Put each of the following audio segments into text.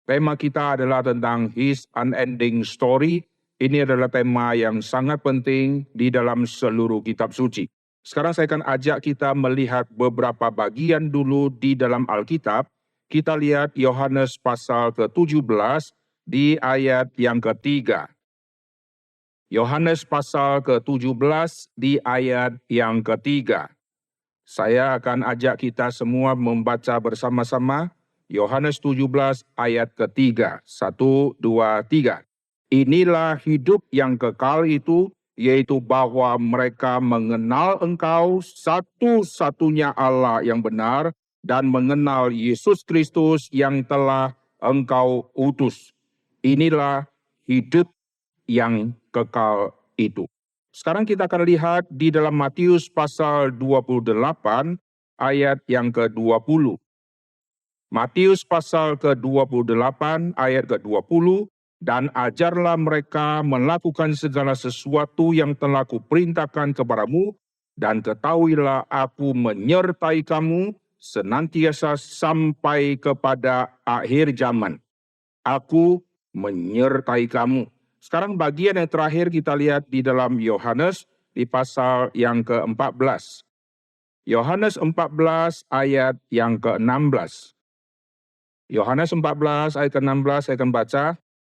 Tema kita adalah tentang His Unending Story. Ini adalah tema yang sangat penting di dalam seluruh kitab suci. Sekarang saya akan ajak kita melihat beberapa bagian dulu di dalam Alkitab. Kita lihat Yohanes pasal ke-17 di ayat yang ketiga. Yohanes pasal ke-17 di ayat yang ketiga. Saya akan ajak kita semua membaca bersama-sama Yohanes 17 ayat ketiga. 1, 2, 3. Inilah hidup yang kekal itu, yaitu bahwa mereka mengenal Engkau satu-satunya Allah yang benar dan mengenal Yesus Kristus yang telah Engkau utus. Inilah hidup yang kekal itu. Sekarang kita akan lihat di dalam Matius pasal 28 ayat yang ke-20. Matius pasal ke-28 ayat ke-20, dan ajarlah mereka melakukan segala sesuatu yang telah kuperintahkan kepadamu, dan ketahuilah aku menyertai kamu senantiasa sampai kepada akhir zaman. Aku menyertai kamu. Sekarang bagian yang terakhir kita lihat di dalam Yohanes di pasal yang ke-14. Yohanes 14 ayat yang ke-16. Yohanes 14 ayat ke-16 saya akan baca.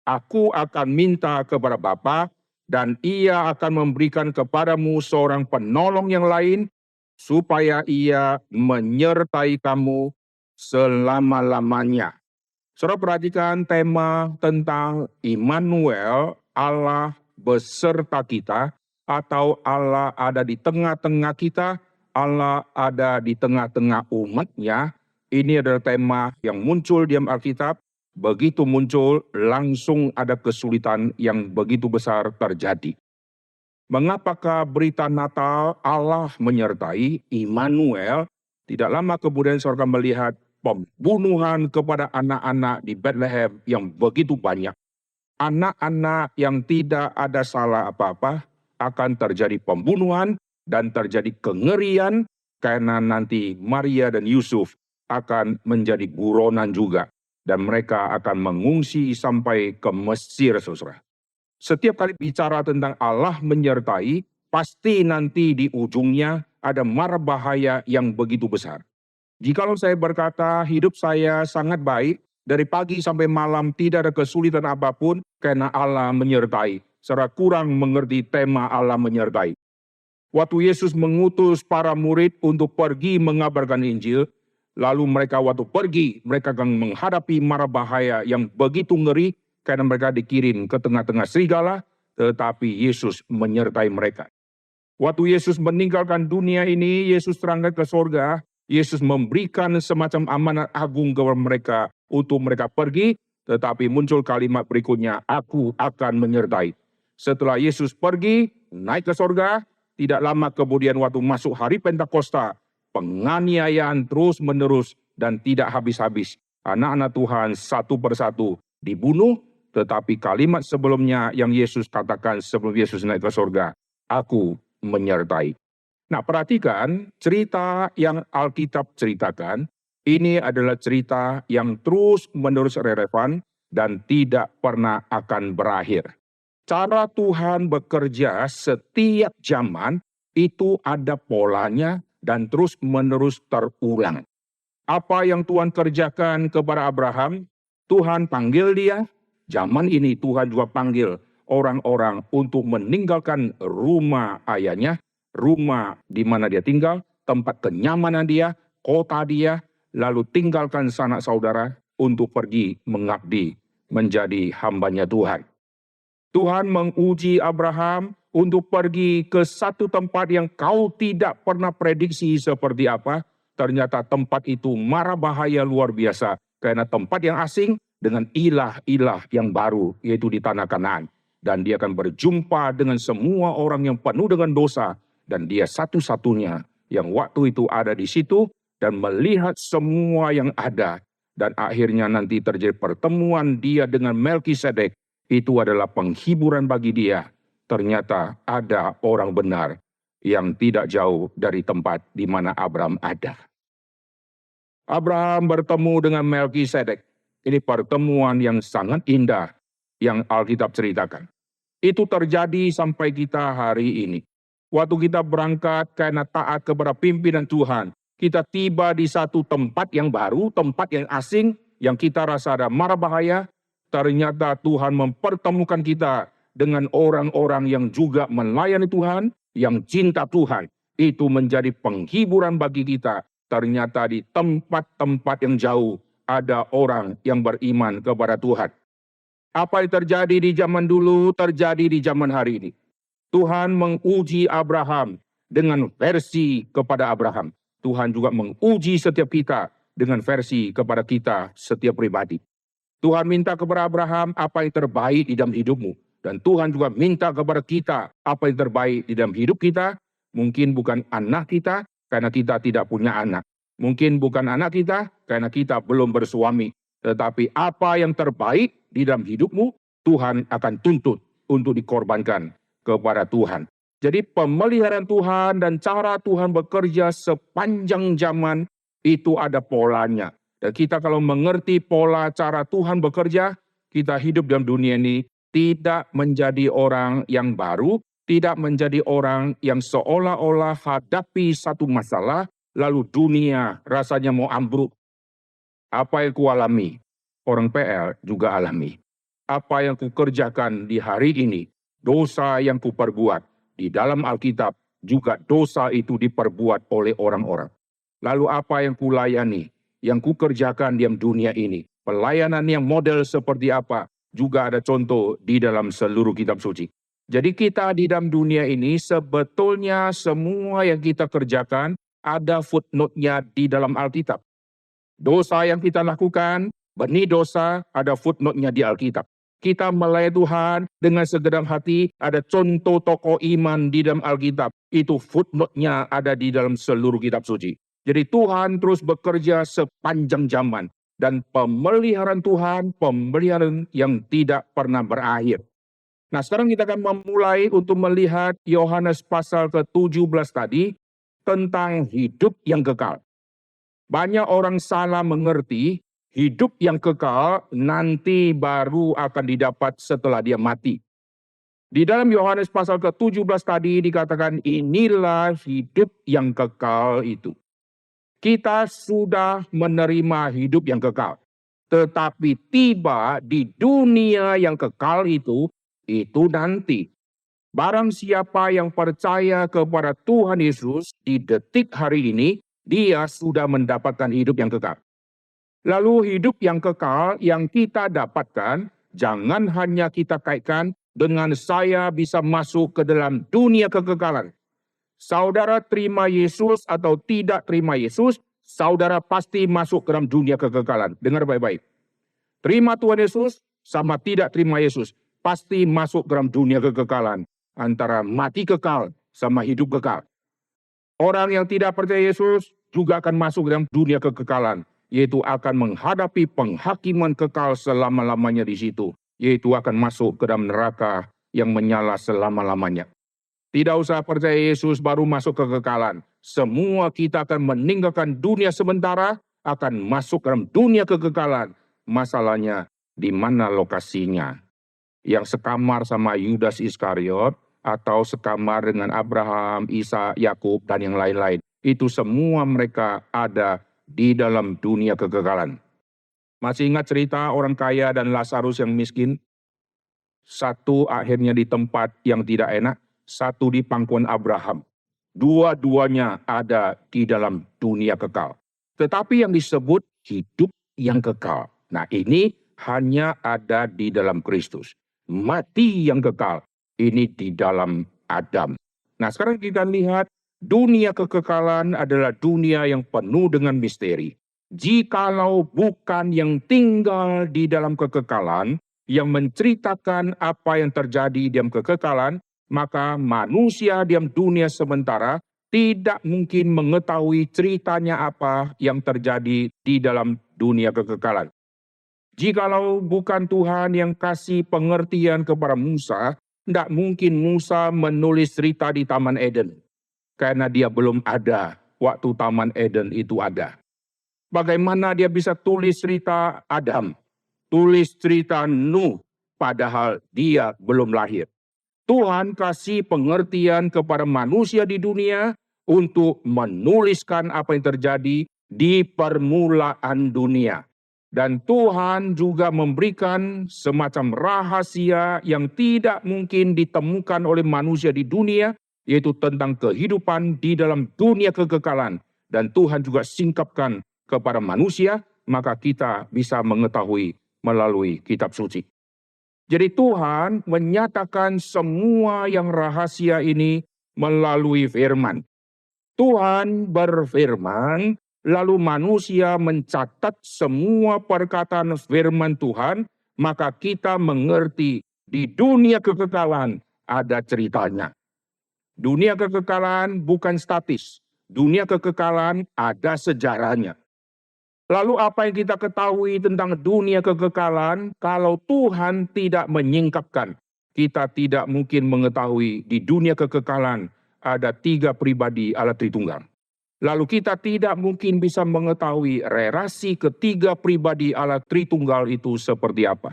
Aku akan minta kepada Bapa dan ia akan memberikan kepadamu seorang penolong yang lain supaya ia menyertai kamu selama-lamanya. Saudara perhatikan tema tentang Immanuel, Allah beserta kita, atau Allah ada di tengah-tengah kita, Allah ada di tengah-tengah umatnya. Ini adalah tema yang muncul di Alkitab. Begitu muncul, langsung ada kesulitan yang begitu besar terjadi. Mengapakah berita Natal Allah menyertai Immanuel? Tidak lama kemudian saudara melihat pembunuhan kepada anak-anak di Bethlehem yang begitu banyak. Anak-anak yang tidak ada salah apa-apa akan terjadi pembunuhan dan terjadi kengerian karena nanti Maria dan Yusuf akan menjadi buronan juga. Dan mereka akan mengungsi sampai ke Mesir, saudara. Setiap kali bicara tentang Allah menyertai, pasti nanti di ujungnya ada mara bahaya yang begitu besar. Jikalau saya berkata hidup saya sangat baik, dari pagi sampai malam tidak ada kesulitan apapun karena Allah menyertai. Saudara kurang mengerti tema Allah menyertai. Waktu Yesus mengutus para murid untuk pergi mengabarkan Injil, lalu mereka waktu pergi, mereka akan menghadapi mara bahaya yang begitu ngeri karena mereka dikirim ke tengah-tengah serigala, tetapi Yesus menyertai mereka. Waktu Yesus meninggalkan dunia ini, Yesus terangkat ke sorga, Yesus memberikan semacam amanat agung kepada mereka untuk mereka pergi, tetapi muncul kalimat berikutnya, aku akan menyertai. Setelah Yesus pergi, naik ke sorga, tidak lama kemudian waktu masuk hari Pentakosta, penganiayaan terus-menerus dan tidak habis-habis. Anak-anak Tuhan satu persatu dibunuh, tetapi kalimat sebelumnya yang Yesus katakan sebelum Yesus naik ke sorga, aku menyertai. Nah, perhatikan cerita yang Alkitab ceritakan, ini adalah cerita yang terus-menerus relevan dan tidak pernah akan berakhir. Cara Tuhan bekerja setiap zaman itu ada polanya dan terus-menerus terulang. Apa yang Tuhan kerjakan kepada Abraham, Tuhan panggil dia. Zaman ini Tuhan juga panggil orang-orang untuk meninggalkan rumah ayahnya, rumah di mana dia tinggal, tempat kenyamanan dia, kota dia, lalu tinggalkan sanak saudara untuk pergi mengabdi menjadi hambanya Tuhan. Tuhan menguji Abraham untuk pergi ke satu tempat yang kau tidak pernah prediksi seperti apa. Ternyata tempat itu mara bahaya luar biasa. Karena tempat yang asing dengan ilah-ilah yang baru, yaitu di tanah Kanaan. Dan dia akan berjumpa dengan semua orang yang penuh dengan dosa. Dan dia satu-satunya yang waktu itu ada di situ dan melihat semua yang ada. Dan akhirnya nanti terjadi pertemuan dia dengan Melkisedek. Itu adalah penghiburan bagi dia. Ternyata ada orang benar yang tidak jauh dari tempat di mana Abraham ada. Abraham bertemu dengan Melkisedek. Ini pertemuan yang sangat indah yang Alkitab ceritakan. Itu terjadi sampai kita hari ini. Waktu kita berangkat karena taat kepada pimpinan Tuhan, kita tiba di satu tempat yang baru, tempat yang asing, yang kita rasa ada mara bahaya. Ternyata Tuhan mempertemukan kita dengan orang-orang yang juga melayani Tuhan, yang cinta Tuhan. Itu menjadi penghiburan bagi kita. Ternyata di tempat-tempat yang jauh ada orang yang beriman kepada Tuhan. Apa yang terjadi di zaman dulu terjadi di zaman hari ini. Tuhan menguji Abraham dengan versi kepada Abraham. Tuhan juga menguji setiap kita dengan versi kepada kita setiap pribadi. Tuhan minta kepada Abraham apa yang terbaik di dalam hidupmu. Dan Tuhan juga minta kepada kita apa yang terbaik di dalam hidup kita. Mungkin bukan anak kita karena kita tidak punya anak. Mungkin bukan anak kita karena kita belum bersuami. Tetapi apa yang terbaik di dalam hidupmu, Tuhan akan tuntut untuk dikorbankan kepada Tuhan. Jadi pemeliharaan Tuhan dan cara Tuhan bekerja sepanjang zaman itu ada polanya. Dan kita kalau mengerti pola cara Tuhan bekerja, kita hidup dalam dunia ini tidak menjadi orang yang baru, tidak menjadi orang yang seolah-olah hadapi satu masalah, lalu dunia rasanya mau ambruk. Apa yang kualami, orang PL juga alami. Apa yang kukerjakan di hari ini, dosa yang kuperbuat. Di dalam Alkitab juga dosa itu diperbuat oleh orang-orang. Lalu apa yang kulayani, yang kukerjakan di dunia ini. Pelayanan yang model seperti apa, juga ada contoh di dalam seluruh kitab suci. Jadi kita di dalam dunia ini sebetulnya semua yang kita kerjakan ada footnote-nya di dalam Alkitab. Dosa yang kita lakukan, benih dosa, ada footnote-nya di Alkitab. Kita melayani Tuhan dengan segenap hati, ada contoh tokoh iman di dalam Alkitab. Itu footnote-nya ada di dalam seluruh kitab suci. Jadi Tuhan terus bekerja sepanjang zaman. Dan pemeliharaan Tuhan, pemeliharaan yang tidak pernah berakhir. Nah sekarang kita akan memulai untuk melihat Yohanes pasal ke-17 tadi, tentang hidup yang kekal. Banyak orang salah mengerti hidup yang kekal nanti baru akan didapat setelah dia mati. Di dalam Yohanes pasal ke-17 tadi dikatakan inilah hidup yang kekal itu. Kita sudah menerima hidup yang kekal. Tetapi tiba di dunia yang kekal itu nanti. Barang siapa yang percaya kepada Tuhan Yesus di detik hari ini, dia sudah mendapatkan hidup yang kekal. Lalu hidup yang kekal yang kita dapatkan, jangan hanya kita kaitkan dengan saya bisa masuk ke dalam dunia kekekalan. Saudara terima Yesus atau tidak terima Yesus, saudara pasti masuk ke dalam dunia kekekalan. Dengar baik-baik. Terima Tuhan Yesus sama tidak terima Yesus, pasti masuk ke dalam dunia kekekalan. Antara mati kekal sama hidup kekal. Orang yang tidak percaya Yesus juga akan masuk dalam dunia kekekalan, yaitu akan menghadapi penghakiman kekal selama-lamanya di situ, yaitu akan masuk ke dalam neraka yang menyala selama-lamanya. Tidak usah percaya Yesus baru masuk ke kekekalan. Semua kita akan meninggalkan dunia sementara, akan masuk ke dalam dunia kekekalan. Masalahnya di mana lokasinya? Yang sekamar sama Yudas Iskariot, atau sekamar dengan Abraham, Isa, Yakub, dan yang lain-lain. Itu semua mereka ada di dalam dunia kekekalan. Masih ingat cerita orang kaya dan Lazarus yang miskin? Satu akhirnya di tempat yang tidak enak, satu di pangkuan Abraham. Dua-duanya ada di dalam dunia kekal. Tetapi yang disebut hidup yang kekal. Nah ini hanya ada di dalam Kristus. Mati yang kekal. Ini di dalam Adam. Nah sekarang kita lihat dunia kekekalan adalah dunia yang penuh dengan misteri. Jikalau bukan yang tinggal di dalam kekekalan, yang menceritakan apa yang terjadi di dalam kekekalan, maka manusia di dalam dunia sementara tidak mungkin mengetahui ceritanya apa yang terjadi di dalam dunia kekekalan. Jikalau bukan Tuhan yang kasih pengertian kepada Musa, tidak mungkin Musa menulis cerita di Taman Eden. Karena dia belum ada waktu Taman Eden itu ada. Bagaimana dia bisa tulis cerita Adam? tulis cerita Nuh padahal dia belum lahir. Tuhan kasih pengertian kepada manusia di dunia untuk menuliskan apa yang terjadi di permulaan dunia. Dan Tuhan juga memberikan semacam rahasia yang tidak mungkin ditemukan oleh manusia di dunia, yaitu tentang kehidupan di dalam dunia kekekalan. Dan Tuhan juga singkapkan kepada manusia, maka kita bisa mengetahui melalui kitab suci. Jadi Tuhan menyatakan semua yang rahasia ini melalui firman. Tuhan berfirman, lalu manusia mencatat semua perkataan firman Tuhan, maka kita mengerti di dunia kekekalan ada ceritanya. Dunia kekekalan bukan statis. Dunia kekekalan ada sejarahnya. Lalu apa yang kita ketahui tentang dunia kekekalan, kalau Tuhan tidak menyingkapkan, kita tidak mungkin mengetahui di dunia kekekalan ada 3 pribadi Allah Tritunggal. Lalu kita tidak mungkin bisa mengetahui relasi ketiga pribadi Allah Tritunggal itu seperti apa.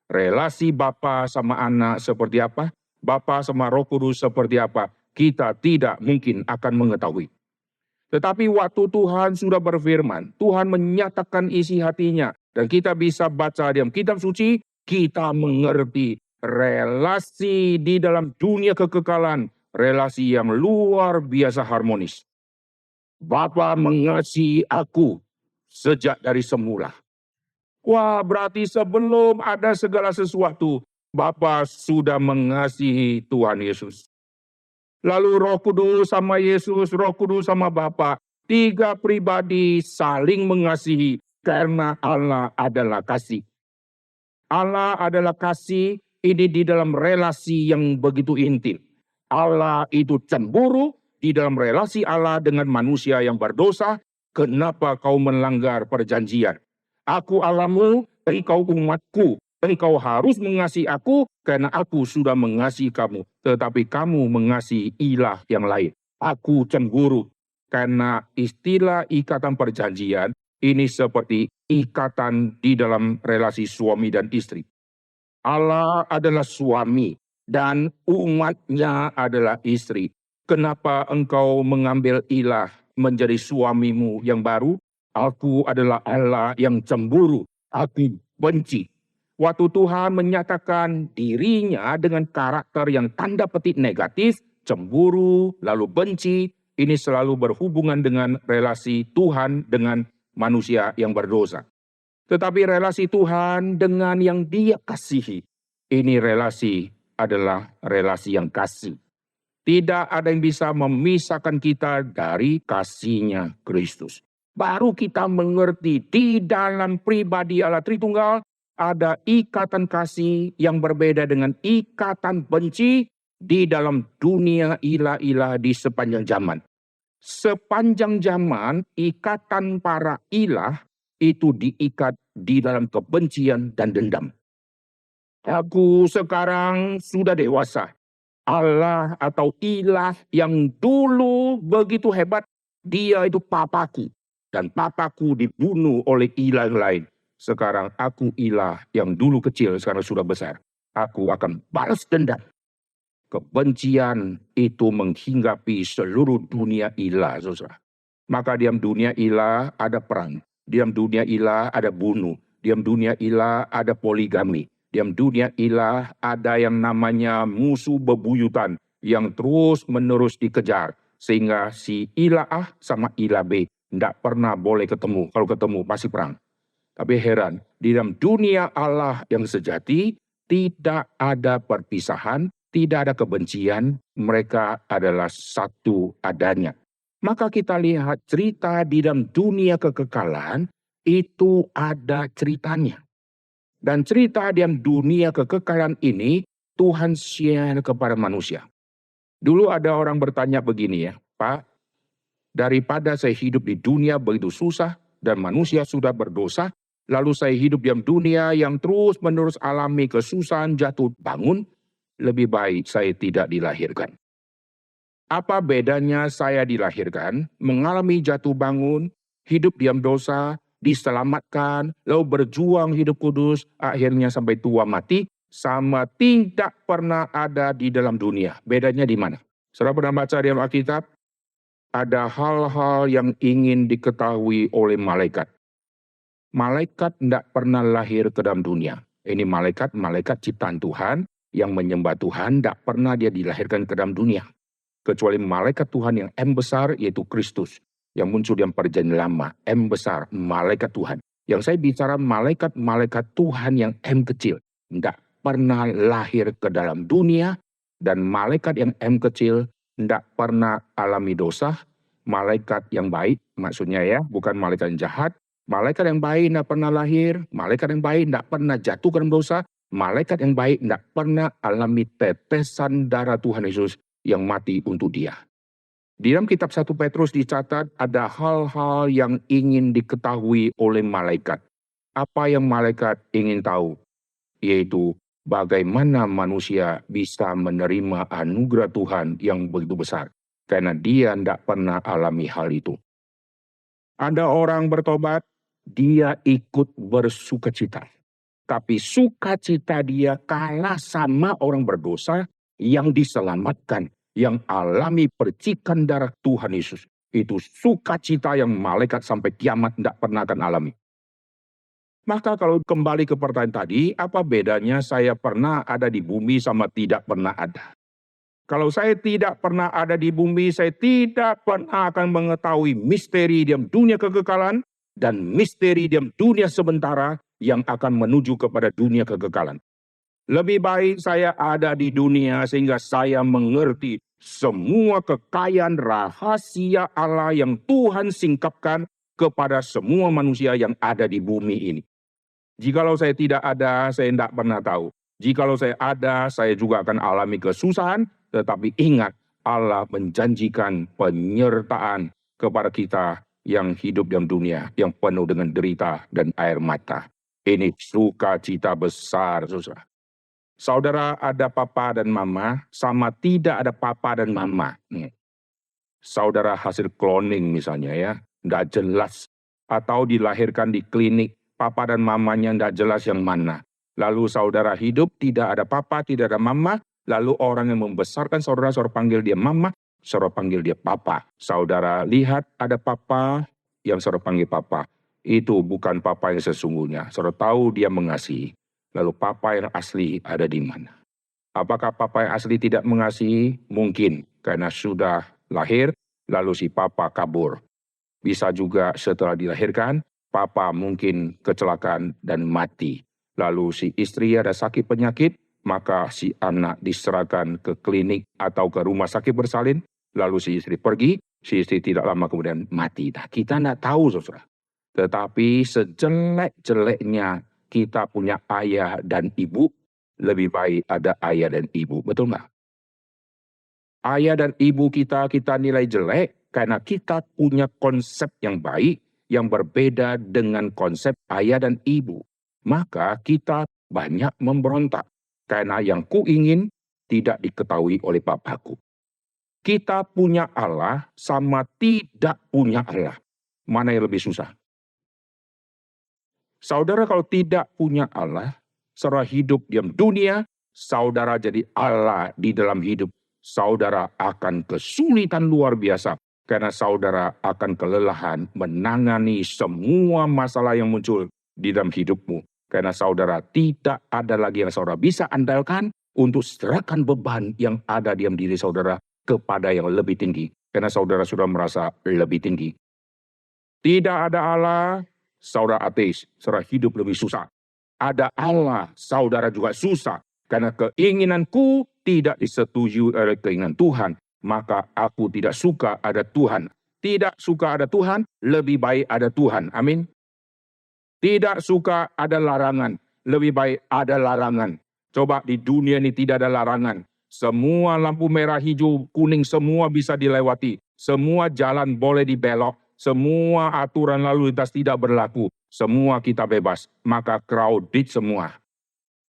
Relasi Bapa sama Anak seperti apa, Bapa sama Roh Kudus seperti apa, kita tidak mungkin akan mengetahui. Tetapi waktu Tuhan sudah berfirman, Tuhan menyatakan isi hatinya, dan kita bisa baca dalam kitab suci, kita mengerti relasi di dalam dunia kekekalan, relasi yang luar biasa harmonis. Bapa mengasihi aku sejak dari semula. Wah, berarti sebelum ada segala sesuatu, Bapa sudah mengasihi Tuhan Yesus. Lalu Roh Kudus sama Yesus, Roh Kudus sama Bapa, 3 pribadi saling mengasihi karena Allah adalah kasih. Allah adalah kasih, ini di dalam relasi yang begitu intim. Allah itu cemburu di dalam relasi Allah dengan manusia yang berdosa. Kenapa kau melanggar perjanjian? Aku Allahmu, engkau umatku. Engkau harus mengasihi aku karena aku sudah mengasihi kamu. Tetapi kamu mengasihi ilah yang lain. Aku cemburu karena istilah ikatan perjanjian ini seperti ikatan di dalam relasi suami dan istri. Allah adalah suami dan umatnya adalah istri. Kenapa engkau mengambil ilah menjadi suamimu yang baru? Aku adalah Allah yang cemburu. Aku benci. Waktu Tuhan menyatakan dirinya dengan karakter yang tanda petik negatif, cemburu, lalu benci, ini selalu berhubungan dengan relasi Tuhan dengan manusia yang berdosa. Tetapi relasi Tuhan dengan yang Dia kasihi, ini relasi adalah relasi yang kasih. Tidak ada yang bisa memisahkan kita dari kasih-Nya Kristus. Baru kita mengerti di dalam pribadi Allah Tritunggal, ada ikatan kasih yang berbeda dengan ikatan benci di dalam dunia ilah-ilah di sepanjang zaman. Sepanjang zaman, ikatan para ilah itu diikat di dalam kebencian dan dendam. Aku sekarang sudah dewasa. Allah atau ilah yang dulu begitu hebat, dia itu papaku. Dan papaku dibunuh oleh ilah yang lain. Sekarang aku ilah yang dulu kecil, sekarang sudah besar. Aku akan balas dendam. Kebencian itu menghinggapi seluruh dunia ilah, saudara. Maka diam dunia ilah ada perang. Diam dunia ilah ada bunuh. Diam dunia ilah ada poligami. Diam dunia ilah ada yang namanya musuh bebuyutan yang terus menerus dikejar. Sehingga si ilah A sama ilah B tidak pernah boleh ketemu. Kalau ketemu pasti perang. Tapi heran, di dalam dunia Allah yang sejati, tidak ada perpisahan, tidak ada kebencian, mereka adalah satu adanya. Maka kita lihat cerita di dalam dunia kekekalan, itu ada ceritanya. Dan cerita di dalam dunia kekekalan ini, Tuhan share kepada manusia. Dulu ada orang bertanya begini ya, Pak, daripada saya hidup di dunia begitu susah, dan manusia sudah berdosa, lalu saya hidup di dunia yang terus-menerus alami kesusahan jatuh bangun, lebih baik saya tidak dilahirkan. Apa bedanya saya dilahirkan, mengalami jatuh bangun, hidup diam dosa, diselamatkan, lalu berjuang hidup kudus, akhirnya sampai tua mati, sama tidak pernah ada di dalam dunia. Bedanya di mana? Saudara pernah baca di Alkitab, ada hal-hal yang ingin diketahui oleh malaikat. Malaikat tidak pernah lahir ke dalam dunia. Ini malaikat ciptaan Tuhan yang menyembah Tuhan, tidak pernah dia dilahirkan ke dalam dunia. Kecuali malaikat Tuhan yang M besar, yaitu Kristus. Yang muncul dalam perjanjian lama, M besar, malaikat Tuhan. Yang saya bicara malaikat Tuhan yang M kecil. Tidak pernah lahir ke dalam dunia. Dan malaikat yang M kecil tidak pernah alami dosa. Malaikat yang baik, maksudnya ya, bukan malaikat yang jahat. Malaikat yang baik tidak pernah lahir, malaikat yang baik tidak pernah jatuh ke dalam dosa, malaikat yang baik tidak pernah alami tetesan darah Tuhan Yesus yang mati untuk dia. Di dalam kitab 1 Petrus dicatat ada hal-hal yang ingin diketahui oleh malaikat. Apa yang malaikat ingin tahu? Yaitu bagaimana manusia bisa menerima anugerah Tuhan yang begitu besar. Karena dia tidak pernah alami hal itu. Ada orang bertobat, dia ikut bersukacita. Tapi sukacita dia kalah sama orang berdosa yang diselamatkan, yang alami percikan darah Tuhan Yesus. Itu sukacita yang malaikat sampai kiamat tidak pernah akan alami. Maka kalau kembali ke pertanyaan tadi, apa bedanya saya pernah ada di bumi sama tidak pernah ada? Kalau saya tidak pernah ada di bumi, saya tidak pernah akan mengetahui misteri dalam dunia kekekalan dan misteri dalam dunia sementara yang akan menuju kepada dunia kekekalan. Lebih baik saya ada di dunia sehingga saya mengerti semua kekayaan rahasia Allah yang Tuhan singkapkan kepada semua manusia yang ada di bumi ini. Jikalau saya tidak ada, saya tidak pernah tahu. Jikalau saya ada, saya juga akan alami kesusahan. Tetapi ingat, Allah menjanjikan penyertaan kepada kita yang hidup dalam dunia, yang penuh dengan derita dan air mata. Ini sukacita besar, saudara. Saudara ada papa dan mama, sama tidak ada papa dan mama. Saudara hasil cloning misalnya ya, tidak jelas. Atau dilahirkan di klinik, papa dan mamanya tidak jelas yang mana. Lalu saudara hidup, tidak ada papa, tidak ada mama. Lalu orang yang membesarkan saudara panggil dia mama, saudara panggil dia papa. Saudara lihat ada papa yang saudara panggil papa. Itu bukan papa yang sesungguhnya. Saudara tahu dia mengasihi. Lalu papa yang asli ada di mana? Apakah papa yang asli tidak mengasihi? Mungkin, karena sudah lahir, lalu si papa kabur. Bisa juga setelah dilahirkan, papa mungkin kecelakaan dan mati. Lalu si istri ada sakit penyakit, maka si anak diserahkan ke klinik atau ke rumah sakit bersalin, lalu si istri pergi, si istri tidak lama kemudian mati. Nah, kita tidak tahu, saudara. Tetapi sejelek-jeleknya kita punya ayah dan ibu, lebih baik ada ayah dan ibu. Betul nggak? Ayah dan ibu kita nilai jelek karena kita punya konsep yang baik yang berbeda dengan konsep ayah dan ibu. Maka kita banyak memberontak. Karena yang ku ingin tidak diketahui oleh Bapakku. Kita punya Allah sama tidak punya Allah. Mana yang lebih susah? Saudara kalau tidak punya Allah, saudara hidup di dunia, saudara jadi Allah di dalam hidup. Saudara akan kesulitan luar biasa. Karena saudara akan kelelahan menangani semua masalah yang muncul di dalam hidupmu. Karena saudara tidak ada lagi yang saudara bisa andalkan untuk serahkan beban yang ada di dalam diri saudara kepada yang lebih tinggi. Karena saudara sudah merasa lebih tinggi. Tidak ada Allah, saudara ateis, saudara hidup lebih susah. Ada Allah, saudara juga susah. Karena keinginanku tidak disetujui oleh keinginan Tuhan, maka aku tidak suka ada Tuhan. Tidak suka ada Tuhan, lebih baik ada Tuhan. Amin. Tidak suka ada larangan, lebih baik ada larangan. Coba di dunia ini tidak ada larangan. Semua lampu merah, hijau, kuning, semua bisa dilewati. Semua jalan boleh dibelok. Semua aturan lalu lintas tidak berlaku. Semua kita bebas. Maka crowded semua.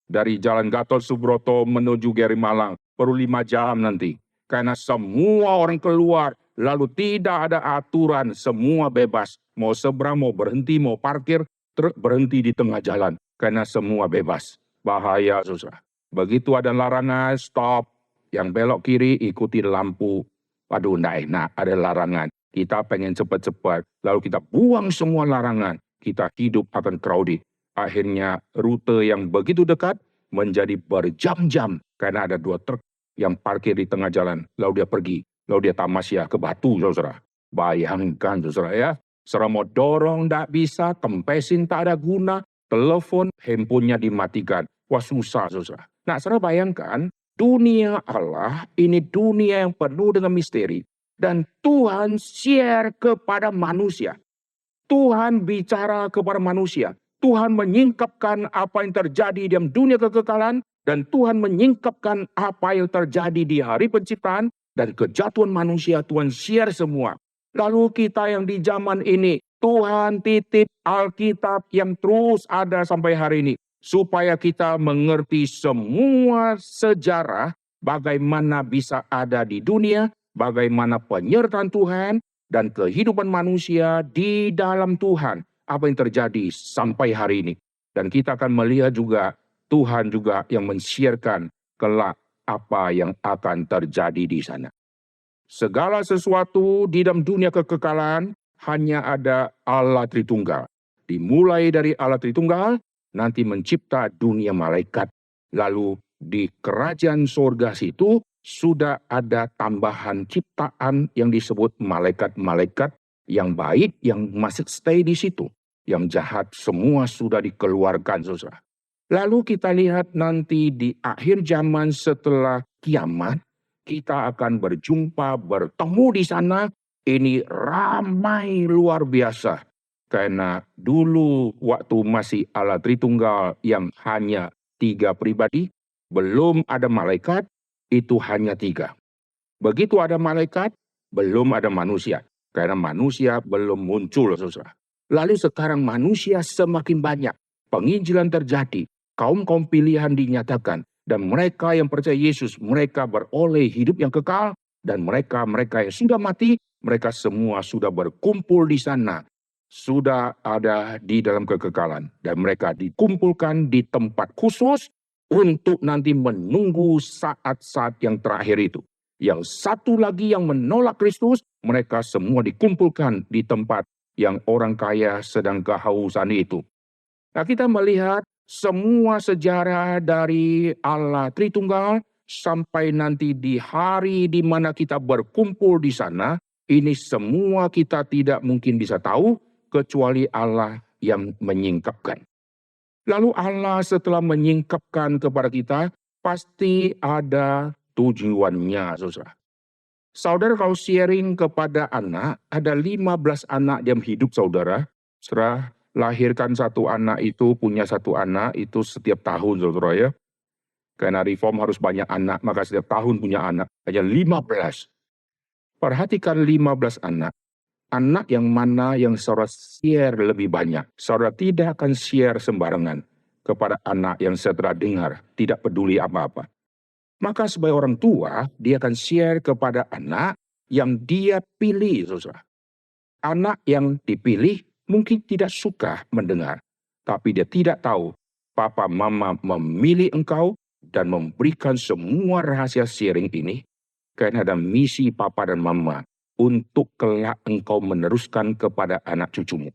Dari Jalan Gatot Subroto menuju Geri Malang. Perlu 5 jam nanti. Karena semua orang keluar. lalu tidak ada aturan, semua bebas. Mau seberang, mau berhenti, mau parkir, truk berhenti di tengah jalan. Karena semua bebas. Bahaya, saudara. Begitu ada larangan, stop. Yang belok kiri, ikuti lampu. Waduh, enggak enak, ada larangan. Kita pengen cepat-cepat, lalu kita buang semua larangan. Kita hidup akan crowded. Akhirnya rute yang begitu dekat menjadi berjam-jam. Karena ada 2 truk yang parkir di tengah jalan. Lalu dia pergi, lalu dia tamasya ke batu, saudara. Bayangkan, saudara ya. Saudara mau dorong, tidak bisa, kempesin tak ada guna, telepon, handphonenya dimatikan. Wah susah, saudara. Nah, saudara bayangkan, dunia Allah ini dunia yang penuh dengan misteri. Dan Tuhan share kepada manusia. Tuhan bicara kepada manusia. Tuhan menyingkapkan apa yang terjadi dalam dunia kekekalan. Dan Tuhan menyingkapkan apa yang terjadi di hari penciptaan. Dan kejatuhan manusia, Tuhan share semua. Lalu kita yang di zaman ini, Tuhan titip Alkitab yang terus ada sampai hari ini. Supaya kita mengerti semua sejarah bagaimana bisa ada di dunia, bagaimana penyertaan Tuhan, dan kehidupan manusia di dalam Tuhan. Apa yang terjadi sampai hari ini. Dan kita akan melihat juga Tuhan juga yang men-share-kan kelak apa yang akan terjadi di sana. Segala sesuatu di dalam dunia kekekalan hanya ada Allah Tritunggal. Dimulai dari Allah Tritunggal, nanti mencipta dunia malaikat. Lalu di kerajaan surga situ sudah ada tambahan ciptaan yang disebut malaikat-malaikat yang baik yang masih stay di situ. Yang jahat semua sudah dikeluarkan, saudara. Lalu kita lihat nanti di akhir zaman setelah kiamat, kita akan berjumpa, bertemu di sana. Ini ramai luar biasa. Karena dulu waktu masih Allah Tritunggal yang hanya 3 pribadi, belum ada malaikat, itu hanya 3. Begitu ada malaikat, belum ada manusia. Karena manusia belum muncul, saudara. Lalu sekarang manusia semakin banyak. Penginjilan terjadi. Kaum-kaum pilihan dinyatakan. Dan mereka yang percaya Yesus, mereka beroleh hidup yang kekal. Dan mereka yang sudah mati, mereka semua sudah berkumpul di sana. Sudah ada di dalam kekekalan. Dan mereka dikumpulkan di tempat khusus untuk nanti menunggu saat-saat yang terakhir itu. Yang satu lagi yang menolak Kristus, mereka semua dikumpulkan di tempat yang orang kaya sedang kehausan itu. Nah, kita melihat semua sejarah dari Allah Tritunggal sampai nanti di hari di mana kita berkumpul di sana, ini semua kita tidak mungkin bisa tahu kecuali Allah yang menyingkapkan. Lalu Allah setelah menyingkapkan kepada kita, pasti ada tujuannya, saudara. Saudara kalau sharing kepada anak, ada 15 anak dalam hidup saudara. Saudara lahirkan 1 anak itu, punya 1 anak itu setiap tahun, saudara ya. Karena reform harus banyak anak, maka setiap tahun punya anak. Hanya 15. Perhatikan 15 anak. Anak yang mana yang saudara share lebih banyak. Saudara tidak akan share sembarangan kepada anak yang saudara dengar. Tidak peduli apa-apa. Maka sebagai orang tua, dia akan share kepada anak yang dia pilih, saudara. Anak yang dipilih mungkin tidak suka mendengar. Tapi dia tidak tahu, papa mama memilih engkau dan memberikan semua rahasia sharing ini. Karena ada misi papa dan mama untuk kelak engkau meneruskan kepada anak cucumu.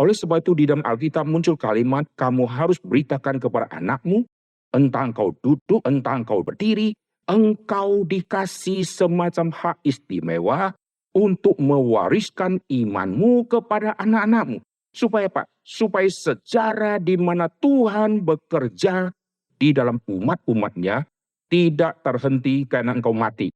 Oleh sebab itu di dalam Alkitab muncul kalimat, kamu harus beritakan kepada anakmu, entah engkau duduk, entah engkau berdiri, engkau dikasih semacam hak istimewa untuk mewariskan imanmu kepada anak-anakmu. Supaya apa? Supaya sejarah di mana Tuhan bekerja di dalam umat-umatnya tidak terhenti karena engkau mati.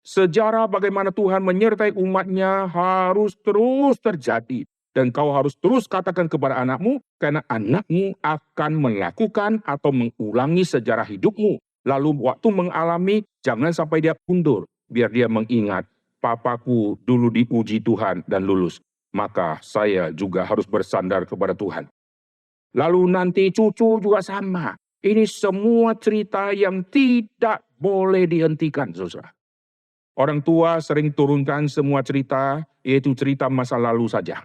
Sejarah bagaimana Tuhan menyertai umatnya harus terus terjadi. Dan kau harus terus katakan kepada anakmu, karena anakmu akan melakukan atau mengulangi sejarah hidupmu. Lalu waktu mengalami, jangan sampai dia mundur. Biar dia mengingat, papaku dulu diuji Tuhan dan lulus. Maka saya juga harus bersandar kepada Tuhan. Lalu nanti cucu juga sama. Ini semua cerita yang tidak boleh dihentikan, saudara. Orang tua sering turunkan semua cerita, yaitu cerita masa lalu saja.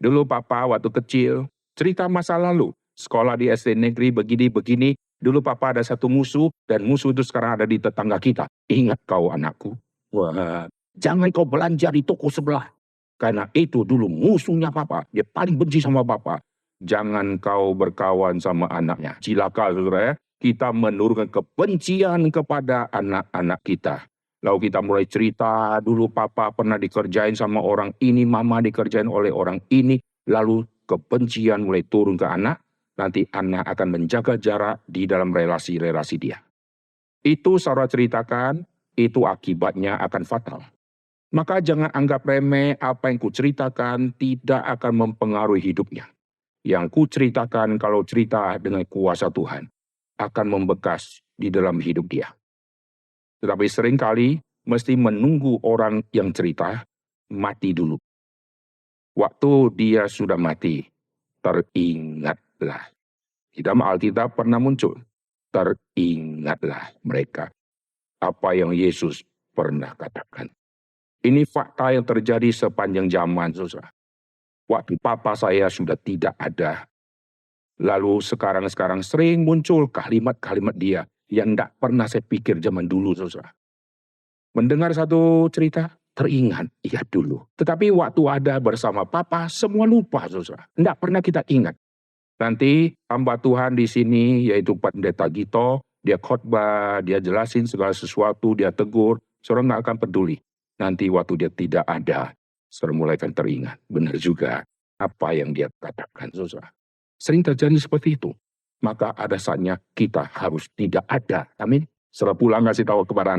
Dulu papa waktu kecil, cerita masa lalu. Sekolah di SD negeri begini-begini, dulu papa ada satu musuh, dan musuh itu sekarang ada di tetangga kita. Ingat kau anakku, wah, jangan kau belanja di toko sebelah. Karena itu dulu musuhnya papa, dia paling benci sama papa. Jangan kau berkawan sama anaknya. Cilaka saudara ya, kita menurunkan kebencian kepada anak-anak kita. Lalu kita mulai cerita, dulu papa pernah dikerjain sama orang ini, mama dikerjain oleh orang ini. Lalu kebencian mulai turun ke anak, nanti anak akan menjaga jarak di dalam relasi-relasi dia. Itu saudara ceritakan, itu akibatnya akan fatal. Maka jangan anggap remeh apa yang kuceritakan tidak akan mempengaruhi hidupnya. Yang kuceritakan kalau cerita dengan kuasa Tuhan akan membekas di dalam hidup dia. Tetapi seringkali mesti menunggu orang yang cerita mati dulu. Waktu dia sudah mati, teringatlah. Di dalam Alkitab pernah muncul, teringatlah mereka apa yang Yesus pernah katakan. Ini fakta yang terjadi sepanjang zaman, saudara. Waktu papa saya sudah tidak ada. Lalu sekarang sering muncul kalimat-kalimat dia yang tidak pernah saya pikir zaman dulu, saudara. Mendengar satu cerita, teringat, iya dulu. Tetapi waktu ada bersama papa, semua lupa, saudara. Tidak pernah kita ingat. Nanti hamba Tuhan di sini, yaitu Pendeta Gito, dia khotbah, dia jelasin segala sesuatu, dia tegur, saudara nggak akan peduli. Nanti waktu dia tidak ada, saudara mulai akan teringat. Benar juga apa yang dia katakan, saudara. Sering terjadi seperti itu. Maka ada saatnya kita harus tidak ada. Amin. Setelah pulang kasih tahu kepada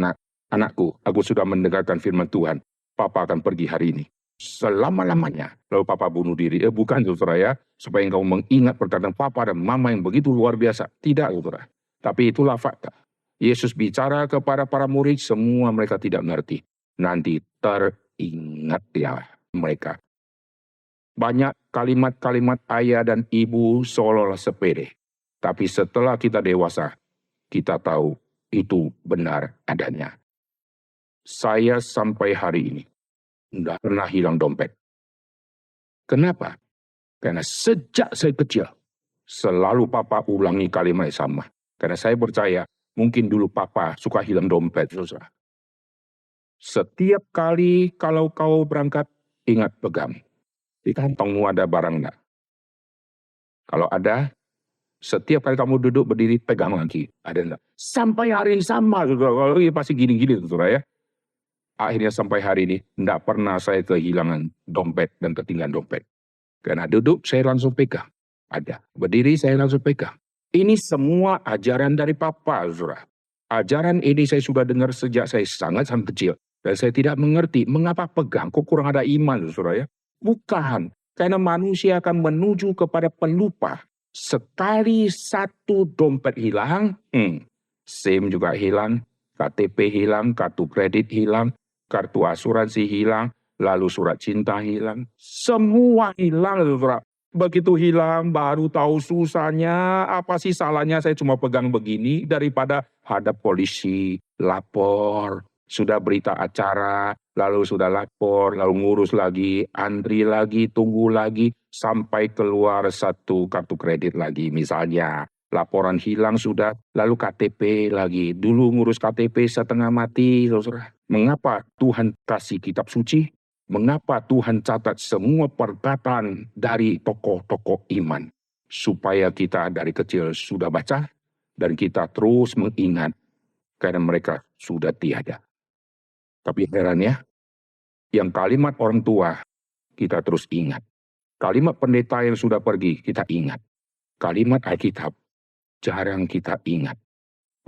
anakku, aku sudah mendengarkan firman Tuhan. Papa akan pergi hari ini. Selama-lamanya. Lalu papa bunuh diri. Bukan, saudara ya. Supaya engkau mengingat perkataan papa dan mama yang begitu luar biasa. Tidak, saudara. Tapi itulah fakta. Yesus bicara kepada para murid, semua mereka tidak mengerti. Nanti teringat ya mereka. Banyak kalimat-kalimat ayah dan ibu seolah-olah sepele. Tapi setelah kita dewasa, kita tahu itu benar adanya. Saya sampai hari ini tidak pernah hilang dompet. Kenapa? Karena sejak saya kecil, selalu papa ulangi kalimat yang sama. Karena saya percaya, mungkin dulu papa suka hilang dompet, saudara. Setiap kali kalau kau berangkat, ingat pegang. Di kantongmu ada barang enggak? Kalau ada, setiap kali kamu duduk berdiri, pegang lagi. Ada enggak? Sampai hari ini sama, saudara. Kalau ini pasti gini-gini, saudara ya. Akhirnya sampai hari ini, enggak pernah saya kehilangan dompet dan ketinggalan dompet. Karena duduk, saya langsung pegang. Ada. Berdiri, saya langsung pegang. Ini semua ajaran dari papa, saudara. Ajaran ini saya sudah dengar sejak saya sangat-sangat kecil. Dan saya tidak mengerti mengapa pegang, kok kurang ada iman, saudara ya. Bukan, karena manusia akan menuju kepada pelupa. Sekali satu dompet hilang, SIM juga hilang, KTP hilang, kartu kredit hilang, kartu asuransi hilang, lalu surat cinta hilang. Semua hilang, saudara. Begitu hilang, baru tahu susahnya, apa sih salahnya saya cuma pegang begini daripada hadap polisi, lapor, sudah berita acara, lalu sudah lapor, lalu ngurus lagi, antri lagi, tunggu lagi, sampai keluar satu kartu kredit lagi. Misalnya, laporan hilang sudah, lalu KTP lagi. Dulu ngurus KTP setengah mati, saudara. Mengapa Tuhan kasih kitab suci? Mengapa Tuhan catat semua perkataan dari tokoh-tokoh iman? Supaya kita dari kecil sudah baca, dan kita terus mengingat, karena mereka sudah tiada. Tapi heran ya, yang kalimat orang tua, kita terus ingat. Kalimat pendeta yang sudah pergi, kita ingat. Kalimat Alkitab, jarang kita ingat.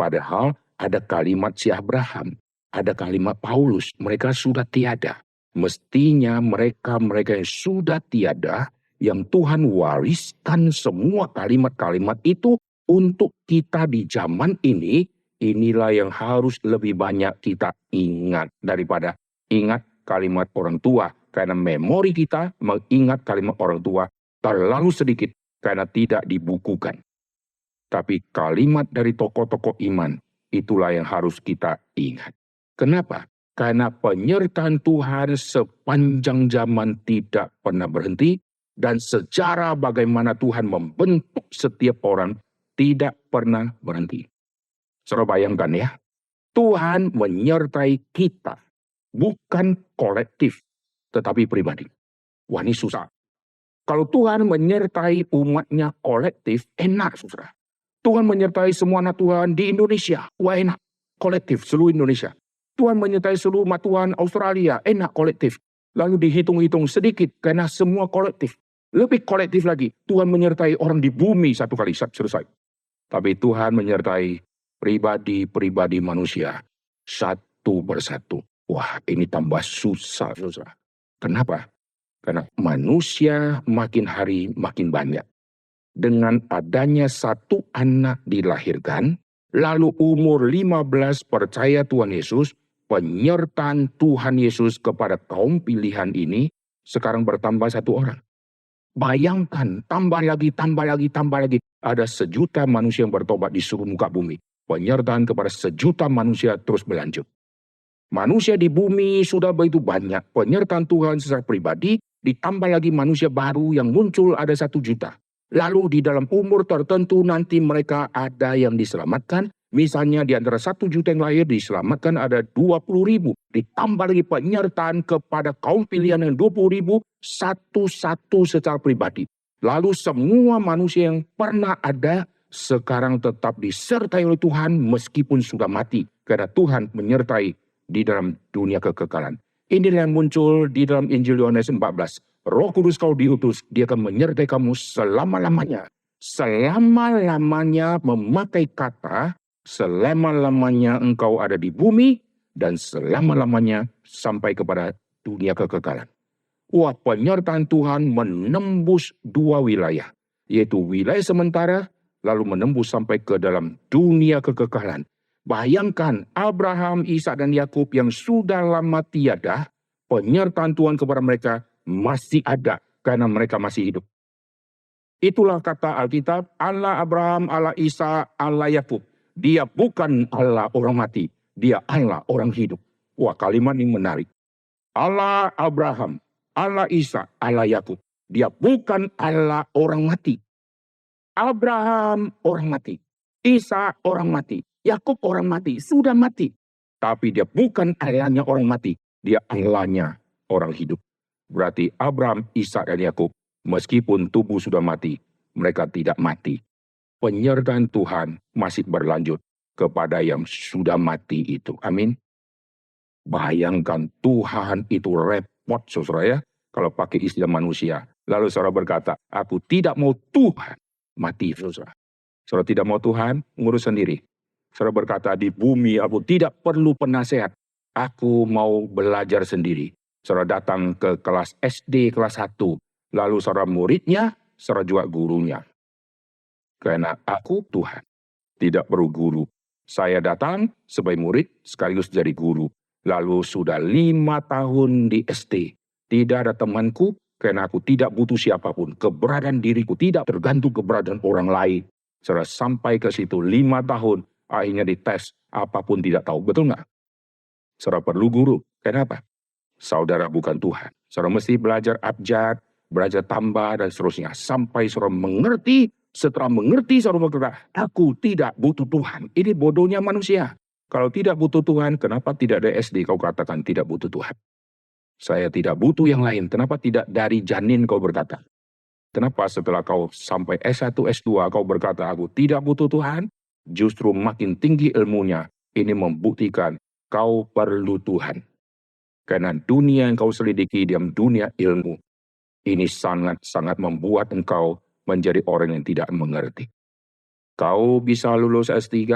Padahal ada kalimat si Abraham, ada kalimat Paulus, mereka sudah tiada. Mestinya mereka yang sudah tiada, yang Tuhan wariskan semua kalimat-kalimat itu untuk kita di zaman ini, inilah yang harus lebih banyak kita ingat daripada ingat kalimat orang tua. Karena memori kita mengingat kalimat orang tua terlalu sedikit karena tidak dibukukan. Tapi kalimat dari tokoh-tokoh iman, itulah yang harus kita ingat. Kenapa? Karena penyertaan Tuhan sepanjang zaman tidak pernah berhenti. Dan sejarah bagaimana Tuhan membentuk setiap orang tidak pernah berhenti. Saudara bayangkan ya, Tuhan menyertai kita. Bukan kolektif, tetapi pribadi. Wah, ini susah. Kalau Tuhan menyertai umatnya kolektif, enak saudara. Tuhan menyertai semua anak Tuhan di Indonesia, wah enak. Kolektif, seluruh Indonesia. Tuhan menyertai seluruh umat Tuhan Australia, enak kolektif. Lalu dihitung-hitung sedikit, karena semua kolektif. Lebih kolektif lagi, Tuhan menyertai orang di bumi satu kali, selesai. Tapi Tuhan menyertai pribadi-pribadi manusia, satu persatu. Wah, ini tambah susah, saudara. Kenapa? Karena manusia makin hari makin banyak. Dengan adanya satu anak dilahirkan, lalu umur 15 percaya Tuhan Yesus, penyertaan Tuhan Yesus kepada kaum pilihan ini sekarang bertambah satu orang. Bayangkan, tambah lagi. Ada 1 juta manusia yang bertobat di seluruh muka bumi. Penyertaan kepada 1 juta manusia terus berlanjut. Manusia di bumi sudah begitu banyak. Penyertaan Tuhan secara pribadi, ditambah lagi manusia baru yang muncul ada 1 juta. Lalu di dalam umur tertentu nanti mereka ada yang diselamatkan. Misalnya di antara 1 juta yang lahir diselamatkan ada 20.000. Ditambah lagi penyertaan kepada kaum pilihan yang 20.000. Satu-satu secara pribadi. Lalu semua manusia yang pernah ada sekarang tetap disertai oleh Tuhan meskipun sudah mati. Karena Tuhan menyertai di dalam dunia kekekalan. Ini yang muncul di dalam Injil Yohanes 14. Roh Kudus kau diutus, dia akan menyertai kamu selama-lamanya. Selama-lamanya memakai kata, selama-lamanya engkau ada di bumi, dan selama-lamanya sampai kepada dunia kekekalan. Wah, penyertaan Tuhan menembus 2 wilayah, yaitu wilayah sementara, lalu menembus sampai ke dalam dunia kekekalan. Bayangkan Abraham, Ishak dan Yakub yang sudah lama tiada, penyertaan Tuhan kepada mereka masih ada karena mereka masih hidup. Itulah kata Alkitab, Allah Abraham, Allah Ishak, Allah Yakub. Dia bukan Allah orang mati, dia Allah orang hidup. Wah, kalimat ini menarik. Allah Abraham, Allah Ishak, Allah Yakub. Dia bukan Allah orang mati. Abraham orang mati, Ishak orang mati, Yakub orang mati, sudah mati. Tapi dia bukan Allahnya orang mati, dia Allahnya orang hidup. Berarti Abraham, Ishak dan Yakub, meskipun tubuh sudah mati, mereka tidak mati. Penyertaan Tuhan masih berlanjut kepada yang sudah mati itu. Amin. Bayangkan Tuhan itu repot, saudara ya, kalau pakai istilah manusia. Lalu saudara berkata, aku tidak mau Tuhan mati, saudara. Saudara tidak mau Tuhan, ngurus sendiri. Saudara berkata, di bumi aku tidak perlu penasehat. Aku mau belajar sendiri. Saudara datang ke kelas SD, kelas 1. Lalu saudara muridnya, saudara juga gurunya. Karena aku Tuhan, tidak perlu guru. Saya datang sebagai murid, sekaligus jadi guru. Lalu sudah 5 tahun di SD. Tidak ada temanku, karena aku tidak butuh siapapun. Keberadaan diriku tidak tergantung keberadaan orang lain. Saudara sampai ke situ 5 tahun, akhirnya dites, apapun tidak tahu. Betul nggak? Saudara perlu guru. Kenapa? Saudara bukan Tuhan. Saudara mesti belajar abjad, belajar tambah, dan seterusnya. Sampai saudara mengerti, setelah mengerti saudara berkata, aku tidak butuh Tuhan. Ini bodohnya manusia. Kalau tidak butuh Tuhan, kenapa tidak ada SD kau katakan tidak butuh Tuhan? Saya tidak butuh yang lain. Kenapa tidak dari janin kau berkata? Kenapa setelah kau sampai S1, S2 kau berkata aku tidak butuh Tuhan? Justru makin tinggi ilmunya. Ini membuktikan kau perlu Tuhan. Karena dunia yang kau selidiki dalam dunia ilmu. Ini sangat-sangat membuat engkau menjadi orang yang tidak mengerti. Kau bisa lulus S3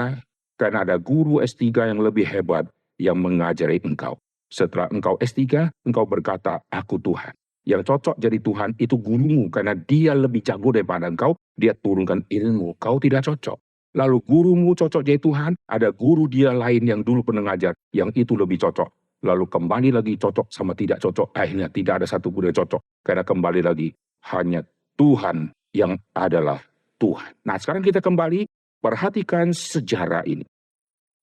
karena ada guru S3 yang lebih hebat yang mengajari engkau. Setelah engkau S3, engkau berkata, aku Tuhan. Yang cocok jadi Tuhan itu gurumu karena dia lebih jago daripada engkau. Dia turunkan ilmu, kau tidak cocok. Lalu gurumu cocok jadi Tuhan, ada guru dia lain yang dulu pernah ngajar, yang itu lebih cocok. Lalu kembali lagi cocok sama tidak cocok, akhirnya tidak ada satu pun yang cocok. Karena kembali lagi, hanya Tuhan yang adalah Tuhan. Nah sekarang kita kembali, perhatikan sejarah ini.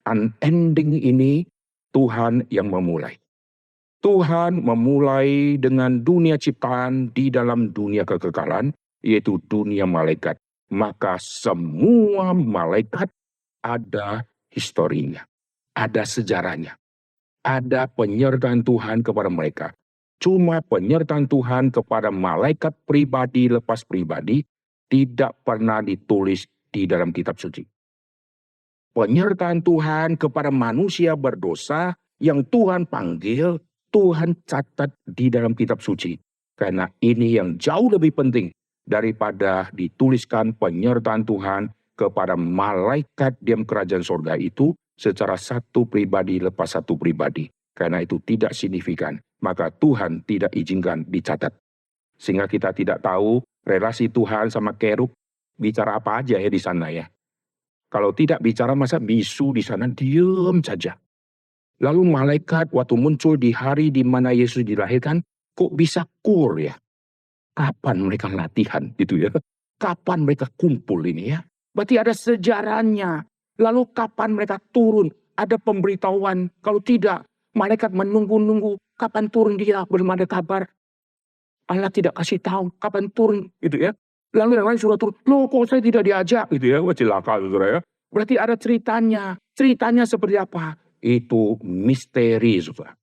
Unending ini Tuhan yang memulai. Tuhan memulai dengan dunia ciptaan di dalam dunia kekekalan, yaitu dunia malaikat. Maka semua malaikat ada historinya, ada sejarahnya, ada penyertaan Tuhan kepada mereka. Cuma penyertaan Tuhan kepada malaikat pribadi lepas pribadi tidak pernah ditulis di dalam kitab suci. Penyertaan Tuhan kepada manusia berdosa yang Tuhan panggil, Tuhan catat di dalam kitab suci. Karena ini yang jauh lebih penting daripada dituliskan penyertaan Tuhan kepada malaikat diam kerajaan sorga itu secara satu pribadi lepas satu pribadi. Karena itu tidak signifikan, maka Tuhan tidak izinkan dicatat. Sehingga kita tidak tahu relasi Tuhan sama kerub bicara apa aja ya di sana ya. Kalau tidak bicara masa bisu di sana diam saja. Lalu malaikat waktu muncul di hari di mana Yesus dilahirkan, kok bisa kur ya? Kapan mereka latihan gitu ya? Kapan mereka kumpul ini ya? Berarti ada sejarahnya. Lalu kapan mereka turun? Ada pemberitahuan. Kalau tidak, malaikat menunggu-nunggu kapan turun dia, belum ada kabar. Allah tidak kasih tahu kapan turun gitu ya. Lalu yang lain sudah turun, loh kok saya tidak diajak gitu ya, wah celaka saudara ya. Berarti ada ceritanya. Ceritanya seperti apa? Itu misteri saudara.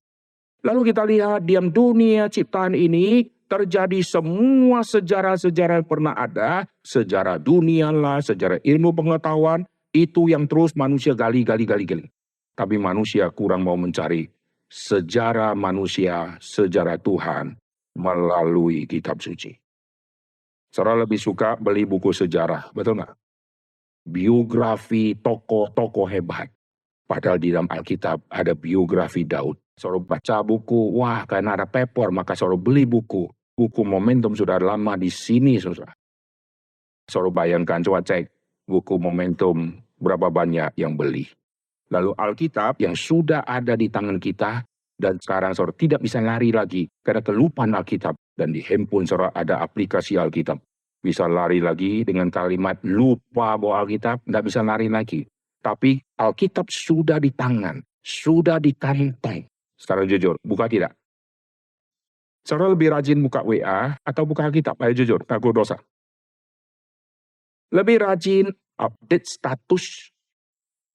Lalu kita lihat diam dunia ciptaan ini terjadi semua sejarah-sejarah yang pernah ada. Sejarah dunia lah, sejarah ilmu pengetahuan. Itu yang terus manusia gali. Tapi manusia kurang mau mencari sejarah manusia, sejarah Tuhan melalui kitab suci. Saudara lebih suka beli buku sejarah, betul nggak? Biografi tokoh-tokoh hebat. Padahal di dalam Alkitab ada biografi Daud. Saudara baca buku, wah karena ada paper, maka saudara beli buku. Buku Momentum sudah lama di sini, saudara. Saudara bayangkan, coba cek buku Momentum, berapa banyak yang beli. Lalu Alkitab yang sudah ada di tangan kita, dan sekarang saudara tidak bisa lari lagi, karena kelupaan Alkitab. Dan di handphone saudara ada aplikasi Alkitab. Bisa lari lagi dengan kalimat lupa bawa Alkitab, tidak bisa lari lagi. Tapi Alkitab sudah di tangan, sudah di kantong. Sekarang jujur, buka tidak? Saudara lebih rajin buka WA atau buka Alkitab? Ayo jujur, takut dosa. Lebih rajin update status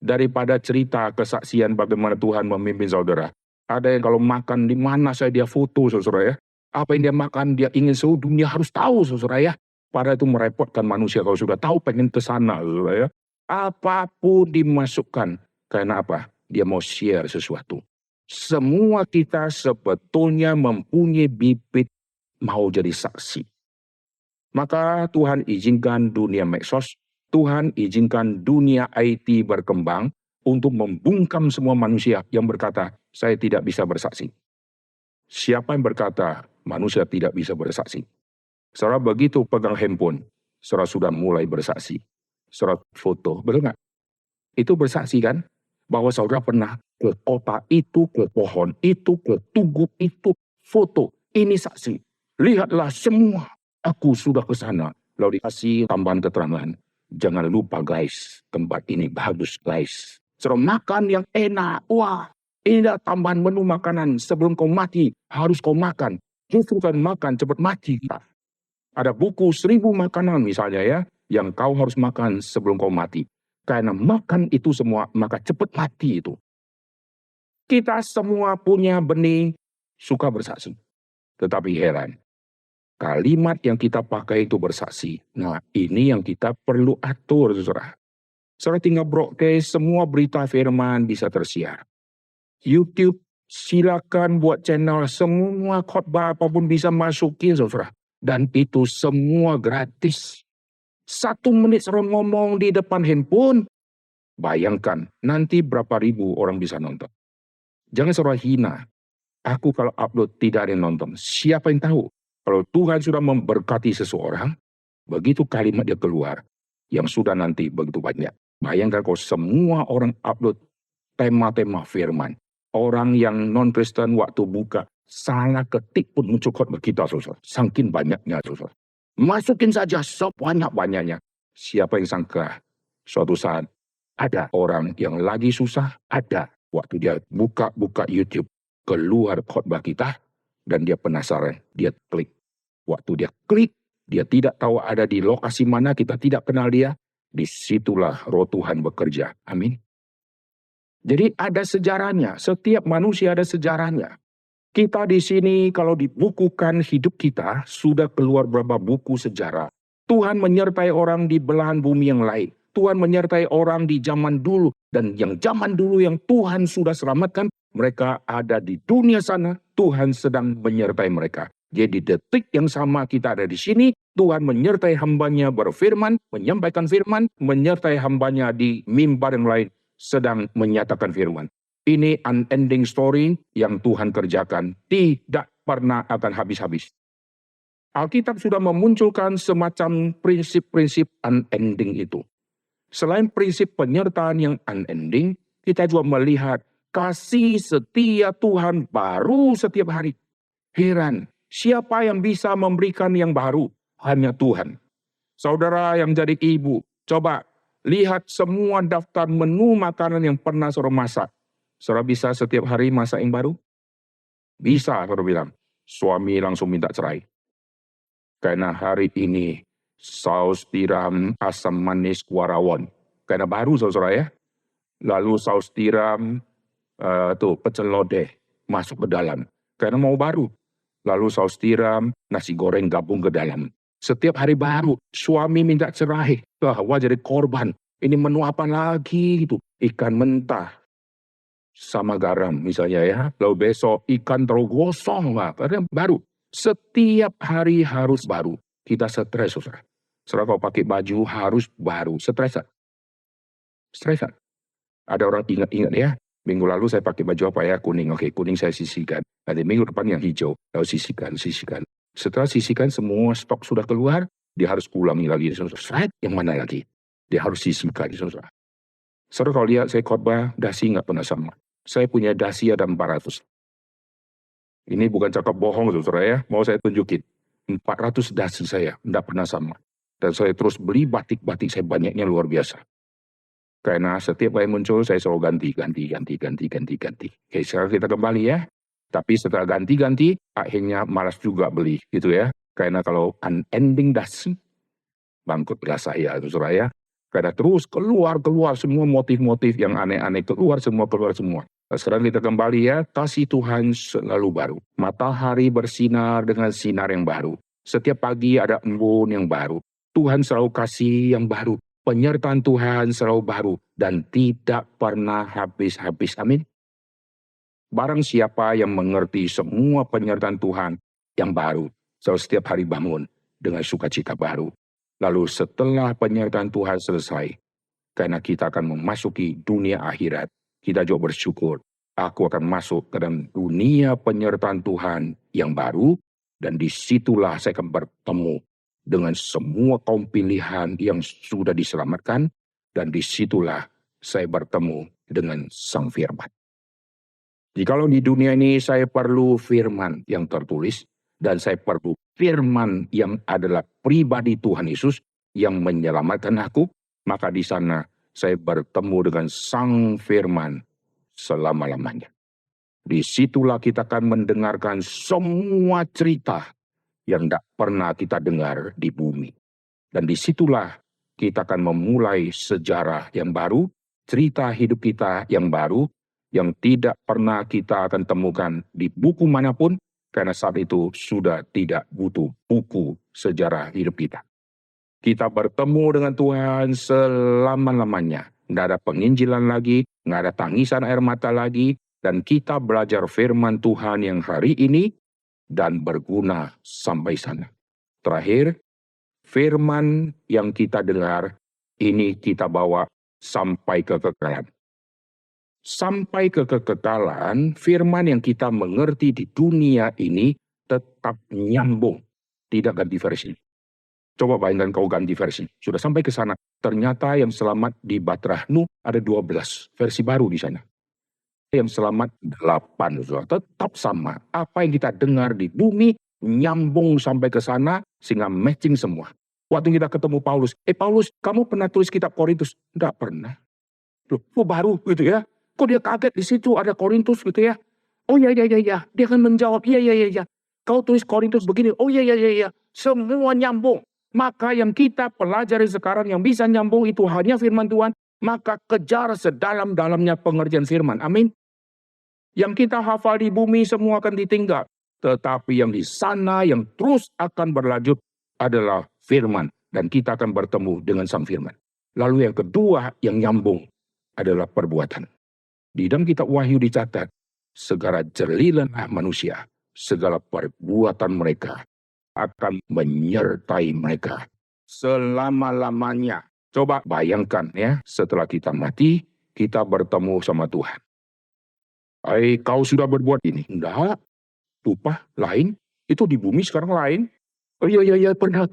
daripada cerita kesaksian bagaimana Tuhan memimpin saudara. Ada yang kalau makan di mana saya dia foto saudara ya. Apa yang dia makan dia ingin seluruh dunia harus tahu saudara ya. Padahal itu merepotkan manusia kalau sudah tahu pengen ke sana saudara ya. Apapun dimasukkan. Karena apa? Dia mau share sesuatu. Semua kita sebetulnya mempunyai bibit mau jadi saksi. Maka Tuhan izinkan dunia medsos, Tuhan izinkan dunia IT berkembang untuk membungkam semua manusia yang berkata, saya tidak bisa bersaksi. Siapa yang berkata, manusia tidak bisa bersaksi? Saudara begitu pegang handphone, saudara sudah mulai bersaksi. Saudara foto, betul nggak? Itu bersaksi kan? Bahwa saudara pernah ke kota itu, ke pohon itu, ke tugu itu, foto. Ini saksi. Lihatlah semua. Aku sudah ke sana. Lalu dikasih tambahan keterangan. Jangan lupa guys, tempat ini bagus guys. Saudara makan yang enak. Wah, inilah tambahan menu makanan. Sebelum kau mati, harus kau makan. Justru kan makan, cepat mati kita. Ada buku 1000 makanan misalnya ya, yang kau harus makan sebelum kau mati. Karena makan itu semua, maka cepat mati itu. Kita semua punya benih, suka bersaksi. Tetapi heran, kalimat yang kita pakai itu bersaksi. Nah, ini yang kita perlu atur, saudara. Saudara tinggal broadcast, semua berita firman bisa tersiar. YouTube, silakan buat channel, semua khotbah apapun bisa masukin, saudara. Dan itu semua gratis. 1 menit saudara ngomong di depan handphone, bayangkan nanti berapa ribu orang bisa nonton. Jangan saudara hina. Aku kalau upload tidak ada yang nonton. Siapa yang tahu? Kalau Tuhan sudah memberkati seseorang, begitu kalimat dia keluar, yang sudah nanti begitu banyak. Bayangkan kalau semua orang upload tema-tema firman. Orang yang non-Kristen waktu buka, salah ketik pun muncul khotbah kita, saudara. Saking banyaknya, saudara. Masukin saja sebanyak-banyaknya. Siapa yang sangka suatu saat ada orang yang lagi susah, ada Waktu dia buka YouTube, keluar khotbah kita, dan dia penasaran, dia klik. Waktu dia klik, dia tidak tahu ada di lokasi mana, kita tidak kenal dia, disitulah roh Tuhan bekerja. Amin. Jadi ada sejarahnya, setiap manusia ada sejarahnya. Kita di sini kalau dibukukan hidup kita, sudah keluar berapa buku sejarah. Tuhan menyertai orang di belahan bumi yang lain. Tuhan menyertai orang di zaman dulu. Dan yang zaman dulu yang Tuhan sudah selamatkan, mereka ada di dunia sana, Tuhan sedang menyertai mereka. Jadi detik yang sama kita ada di sini, Tuhan menyertai hambanya berfirman, menyampaikan firman, menyertai hambanya di mimbar yang lain, sedang menyatakan firman. Ini unending story yang Tuhan kerjakan, tidak pernah akan habis-habis. Alkitab sudah memunculkan semacam prinsip-prinsip unending itu. Selain prinsip penyertaan yang unending, kita juga melihat kasih setia Tuhan baru setiap hari. Heran, siapa yang bisa memberikan yang baru? Hanya Tuhan. Saudara yang jadi ibu, coba lihat semua daftar menu makanan yang pernah saudara masak. Saudara bisa setiap hari masak yang baru? Bisa, saudara bilang. Suami langsung minta cerai. Karena hari ini saus tiram asam manis warawon. Karena baru saudara ya. Lalu saus tiram pecel lodeh masuk ke dalam. Karena mau baru. Lalu saus tiram nasi goreng gabung ke dalam. Setiap hari baru suami minta cerai. Wah jadi korban. Ini menu apa lagi gitu? Ikan mentah sama garam misalnya ya. Lalu besok ikan terlalu gosong lah. Karena baru. Setiap hari harus baru. Kita stres, saudara. Saudara kalau pakai baju harus baru. Stresan. Ada orang ingat-ingat ya. Minggu lalu saya pakai baju apa ya? Kuning. Oke, kuning saya sisihkan. Nanti minggu depan yang hijau. Lalu sisihkan. Setelah sisihkan semua stok sudah keluar. Dia harus ulangi lagi. Saudara, yang mana lagi? Dia harus sisihkan. Saudara kalau lihat saya khotbah, dasi nggak pernah sama. Saya punya dasi ada 400. Ini bukan cakap bohong, saudara ya. Mau saya tunjukin. 400 dasi saya, tidak pernah sama. Dan saya terus beli batik-batik saya banyaknya luar biasa. Karena setiap kali muncul, saya selalu ganti. Oke, sekarang kita kembali ya. Tapi setelah ganti-ganti, akhirnya malas juga beli, gitu ya. Karena kalau unending dasi, bangkrutlah saya, saudara ya. Karena terus keluar semua motif-motif yang aneh-aneh, keluar semua. Sekarang kita kembali ya, kasih Tuhan selalu baru. Matahari bersinar dengan sinar yang baru. Setiap pagi ada embun yang baru. Tuhan selalu kasih yang baru. Penyertaan Tuhan selalu baru. Dan tidak pernah habis-habis. Amin. Barang siapa yang mengerti semua penyertaan Tuhan yang baru. Selalu setiap hari bangun dengan sukacita baru. Lalu setelah penyertaan Tuhan selesai. Karena kita akan memasuki dunia akhirat. Kita juga bersyukur, aku akan masuk ke dalam dunia penyertaan Tuhan yang baru, dan disitulah saya akan bertemu dengan semua kaum pilihan yang sudah diselamatkan, dan disitulah saya bertemu dengan Sang Firman. Jikalau di dunia ini saya perlu firman yang tertulis, dan saya perlu firman yang adalah pribadi Tuhan Yesus yang menyelamatkan aku, maka di sana saya bertemu dengan Sang Firman selama-lamanya. Disitulah kita akan mendengarkan semua cerita yang tidak pernah kita dengar di bumi. Dan disitulah kita akan memulai sejarah yang baru, cerita hidup kita yang baru, yang tidak pernah kita akan temukan di buku manapun, karena saat itu sudah tidak butuh buku sejarah hidup kita. Kita bertemu dengan Tuhan selama-lamanya. Nggak ada penginjilan lagi, nggak ada tangisan air mata lagi, dan kita belajar firman Tuhan yang hari ini dan berguna sampai sana. Terakhir, firman yang kita dengar ini kita bawa sampai ke kekekalan. Sampai ke kekekalan, firman yang kita mengerti di dunia ini tetap nyambung, tidak ganti versi. Coba bayangkan kau ganti versi. Sudah sampai ke sana. Ternyata yang selamat di Batrah Nuh ada 12 versi baru di sana. Yang selamat 8. Tetap sama. Apa yang kita dengar di bumi nyambung sampai ke sana sehingga matching semua. Waktu kita ketemu Paulus. Paulus, kamu pernah tulis kitab Korintus? Tidak pernah. Loh, kok baru gitu ya? Kok dia kaget di situ ada Korintus gitu ya? Oh iya. Dia akan menjawab, iya. Kau tulis Korintus begini, oh iya. Semua nyambung. Maka yang kita pelajari sekarang yang bisa nyambung itu hanya firman Tuhan. Maka kejar sedalam-dalamnya pengertian firman. Amin. Yang kita hafal di bumi semua akan ditinggal. Tetapi yang di sana yang terus akan berlanjut adalah firman. Dan kita akan bertemu dengan sang firman. Lalu yang kedua yang nyambung adalah perbuatan. Di dalam kitab Wahyu dicatat, segala jelilanlah manusia, segala perbuatan mereka akan menyertai mereka selama-lamanya. Coba bayangkan ya, setelah kita mati, kita bertemu sama Tuhan. Kau sudah berbuat ini? Enggak, lupa, lain. Itu di bumi sekarang lain. Oh iya, pernah.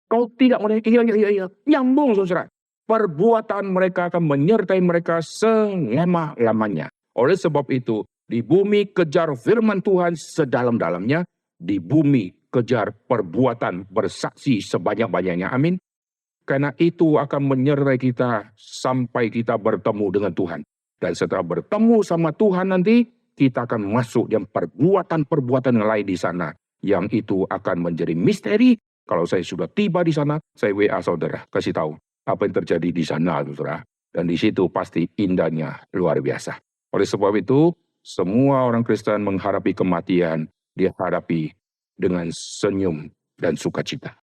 Kau tidak mulai, iya. Nyambung, saudara. Perbuatan mereka akan menyertai mereka selama-lamanya. Oleh sebab itu, di bumi kejar firman Tuhan sedalam-dalamnya, di bumi kejar perbuatan bersaksi sebanyak-banyaknya. Amin. Karena itu akan menyertai kita sampai kita bertemu dengan Tuhan. Dan setelah bertemu sama Tuhan nanti, kita akan masuk dalam perbuatan-perbuatan yang lain di sana. Yang itu akan menjadi misteri. Kalau saya sudah tiba di sana, saya WA saudara, kasih tahu apa yang terjadi di sana, saudara. Dan di situ pasti indahnya luar biasa. Oleh sebab itu, semua orang Kristen menghadapi kematian, dia hadapi dengan senyum dan sukacita.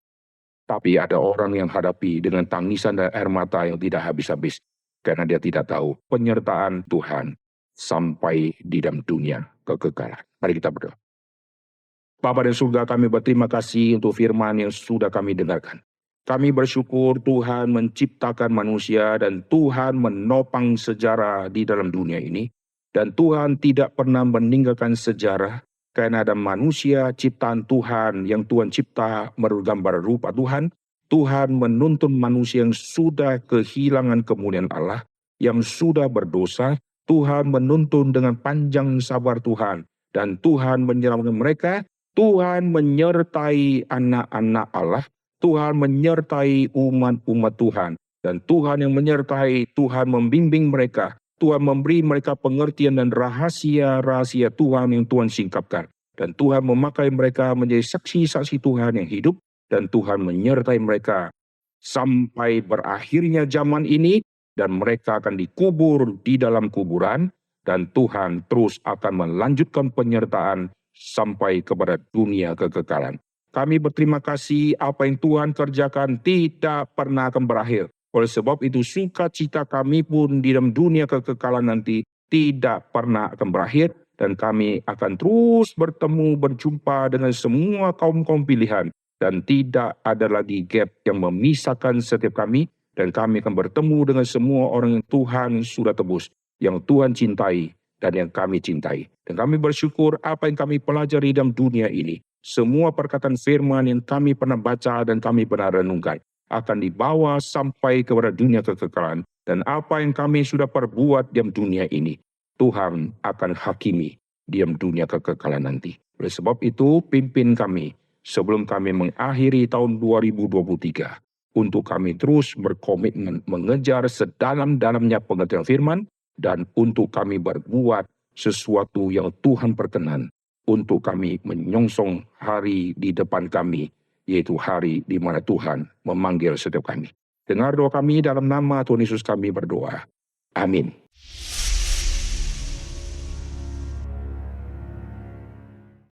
Tapi ada orang yang hadapi dengan tangisan dan air mata yang tidak habis-habis. Karena dia tidak tahu penyertaan Tuhan sampai di dalam dunia kekekalan. Mari kita berdoa. Bapa dan surga, kami berterima kasih untuk firman yang sudah kami dengarkan. Kami bersyukur Tuhan menciptakan manusia dan Tuhan menopang sejarah di dalam dunia ini. Dan Tuhan tidak pernah meninggalkan sejarah karena ada manusia ciptaan Tuhan yang Tuhan cipta bergambar rupa Tuhan. Tuhan menuntun manusia yang sudah kehilangan kemuliaan Allah, yang sudah berdosa. Tuhan menuntun dengan panjang sabar Tuhan. Dan Tuhan menyelamatkan mereka. Tuhan menyertai anak-anak Allah. Tuhan menyertai umat-umat Tuhan. Dan Tuhan yang menyertai, Tuhan membimbing mereka. Tuhan memberi mereka pengertian dan rahasia-rahasia Tuhan yang Tuhan singkapkan. Dan Tuhan memakai mereka menjadi saksi-saksi Tuhan yang hidup. Dan Tuhan menyertai mereka sampai berakhirnya zaman ini. Dan mereka akan dikubur di dalam kuburan. Dan Tuhan terus akan melanjutkan penyertaan sampai kepada dunia kekekalan. Kami berterima kasih apa yang Tuhan kerjakan tidak pernah akan berakhir. Oleh sebab itu sukacita kami pun di dalam dunia kekekalan nanti tidak pernah akan berakhir. Dan kami akan terus bertemu, berjumpa dengan semua kaum-kaum pilihan. Dan tidak ada lagi gap yang memisahkan setiap kami. Dan kami akan bertemu dengan semua orang yang Tuhan sudah tebus. Yang Tuhan cintai dan yang kami cintai. Dan kami bersyukur apa yang kami pelajari dalam dunia ini. Semua perkataan firman yang kami pernah baca dan kami pernah renungkan. Akan dibawa sampai kepada dunia kekekalan. Dan apa yang kami sudah perbuat dalam dunia ini. Tuhan akan hakimi dalam dunia kekekalan nanti. Oleh sebab itu pimpin kami. Sebelum kami mengakhiri tahun 2023. Untuk kami terus berkomitmen mengejar sedalam-dalamnya pengertian firman. Dan untuk kami berbuat sesuatu yang Tuhan perkenan. Untuk kami menyongsong hari di depan kami. Yaitu hari di mana Tuhan memanggil setiap kami. Dengar doa kami dalam nama Tuhan Yesus kami berdoa. Amin.